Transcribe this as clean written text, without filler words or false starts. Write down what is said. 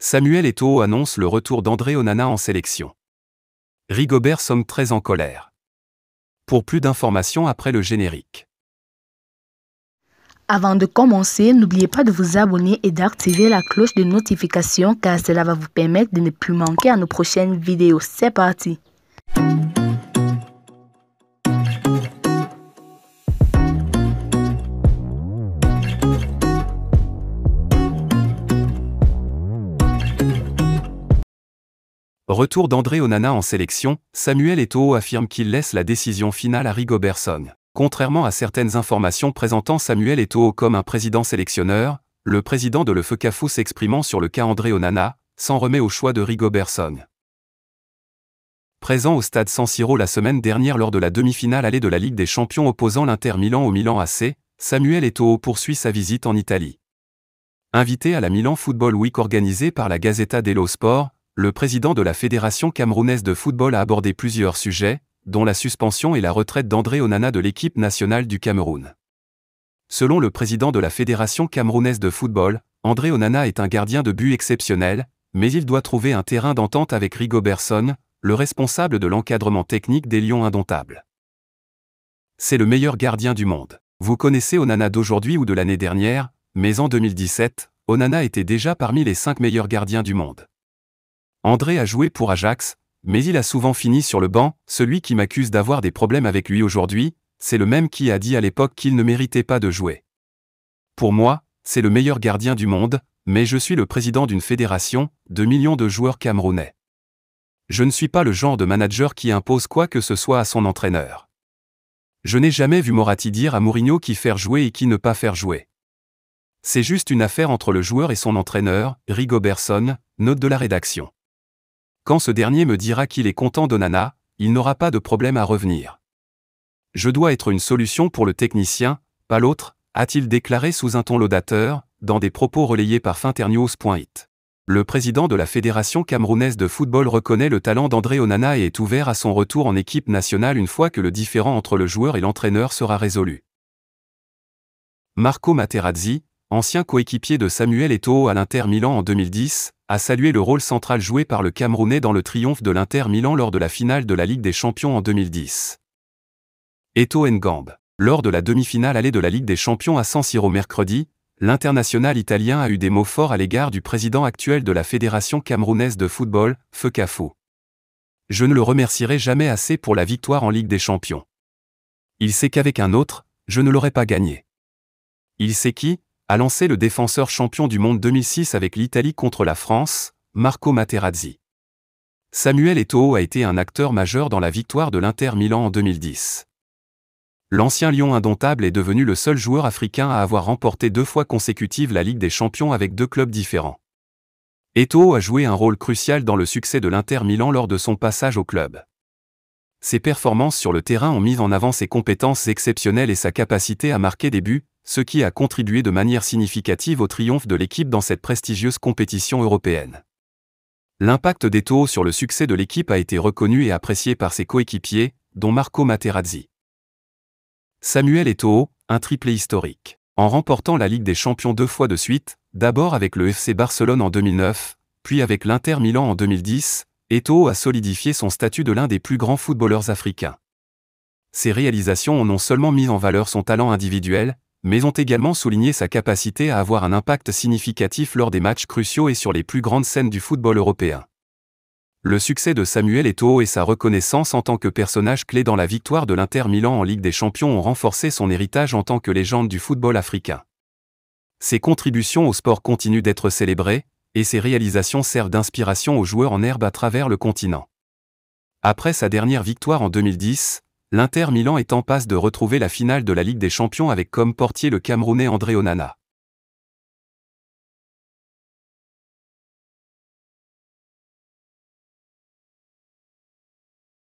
Samuel Eto'o annonce le retour d'André Onana en sélection. Rigobert Song très en colère. Pour plus d'informations après le générique. Avant de commencer, n'oubliez pas de vous abonner et d'activer la cloche de notification car cela va vous permettre de ne plus manquer à nos prochaines vidéos. C'est parti! Retour d'André Onana en sélection, Samuel Eto'o affirme qu'il laisse la décision finale à Rigobert Song. Contrairement à certaines informations présentant Samuel Eto'o comme un président sélectionneur, le président de l'EFECAFOOT s'exprimant sur le cas André Onana, s'en remet au choix de Rigobert Song. Présent au stade San Siro la semaine dernière lors de la demi-finale allée de la Ligue des Champions opposant l'Inter Milan au Milan AC, Samuel Eto'o poursuit sa visite en Italie. Invité à la Milan Football Week organisée par la Gazzetta dello Sport, le président de la Fédération camerounaise de football a abordé plusieurs sujets, dont la suspension et la retraite d'André Onana de l'équipe nationale du Cameroun. Selon le président de la Fédération camerounaise de football, André Onana est un gardien de but exceptionnel, mais il doit trouver un terrain d'entente avec Rigobert Song, le responsable de l'encadrement technique des Lions indomptables. C'est le meilleur gardien du monde. Vous connaissez Onana d'aujourd'hui ou de l'année dernière, mais en 2017, Onana était déjà parmi les 5 meilleurs gardiens du monde. André a joué pour Ajax, mais il a souvent fini sur le banc. Celui qui m'accuse d'avoir des problèmes avec lui aujourd'hui, c'est le même qui a dit à l'époque qu'il ne méritait pas de jouer. Pour moi, c'est le meilleur gardien du monde, mais je suis le président d'une fédération, de millions de joueurs camerounais. Je ne suis pas le genre de manager qui impose quoi que ce soit à son entraîneur. Je n'ai jamais vu Moratti dire à Mourinho qui faire jouer et qui ne pas faire jouer. C'est juste une affaire entre le joueur et son entraîneur, Rigobert Song, note de la rédaction. Quand ce dernier me dira qu'il est content d'Onana, il n'aura pas de problème à revenir. Je dois être une solution pour le technicien, pas l'autre, a-t-il déclaré sous un ton laudateur, dans des propos relayés par Finternews.it. Le président de la Fédération camerounaise de football reconnaît le talent d'André Onana et est ouvert à son retour en équipe nationale une fois que le différend entre le joueur et l'entraîneur sera résolu. Marco Materazzi, ancien coéquipier de Samuel Eto'o à l'Inter Milan en 2010, a salué le rôle central joué par le Camerounais dans le triomphe de l'Inter Milan lors de la finale de la Ligue des Champions en 2010. Eto'o Ngambe. Lors de la demi-finale allée de la Ligue des Champions à San Siro mercredi, l'international italien a eu des mots forts à l'égard du président actuel de la Fédération camerounaise de football, FECAFOOT. Je ne le remercierai jamais assez pour la victoire en Ligue des Champions. Il sait qu'avec un autre, je ne l'aurais pas gagné. Il sait qui a lancé le défenseur champion du monde 2006 avec l'Italie contre la France, Marco Materazzi. Samuel Eto'o a été un acteur majeur dans la victoire de l'Inter Milan en 2010. L'ancien Lion indomptable est devenu le seul joueur africain à avoir remporté 2 fois consécutives la Ligue des Champions avec 2 clubs différents. Eto'o a joué un rôle crucial dans le succès de l'Inter Milan lors de son passage au club. Ses performances sur le terrain ont mis en avant ses compétences exceptionnelles et sa capacité à marquer des buts, ce qui a contribué de manière significative au triomphe de l'équipe dans cette prestigieuse compétition européenne. L'impact d'Eto'o sur le succès de l'équipe a été reconnu et apprécié par ses coéquipiers, dont Marco Materazzi. Samuel Eto'o, un triplé historique. En remportant la Ligue des Champions 2 fois de suite, d'abord avec le FC Barcelone en 2009, puis avec l'Inter Milan en 2010, Eto'o a solidifié son statut de l'un des plus grands footballeurs africains. Ses réalisations ont non seulement mis en valeur son talent individuel, mais ont également souligné sa capacité à avoir un impact significatif lors des matchs cruciaux et sur les plus grandes scènes du football européen. Le succès de Samuel Eto'o et sa reconnaissance en tant que personnage clé dans la victoire de l'Inter Milan en Ligue des Champions ont renforcé son héritage en tant que légende du football africain. Ses contributions au sport continuent d'être célébrées, et ses réalisations servent d'inspiration aux joueurs en herbe à travers le continent. Après sa dernière victoire en 2010, l'Inter Milan est en passe de retrouver la finale de la Ligue des Champions avec comme portier le Camerounais André Onana.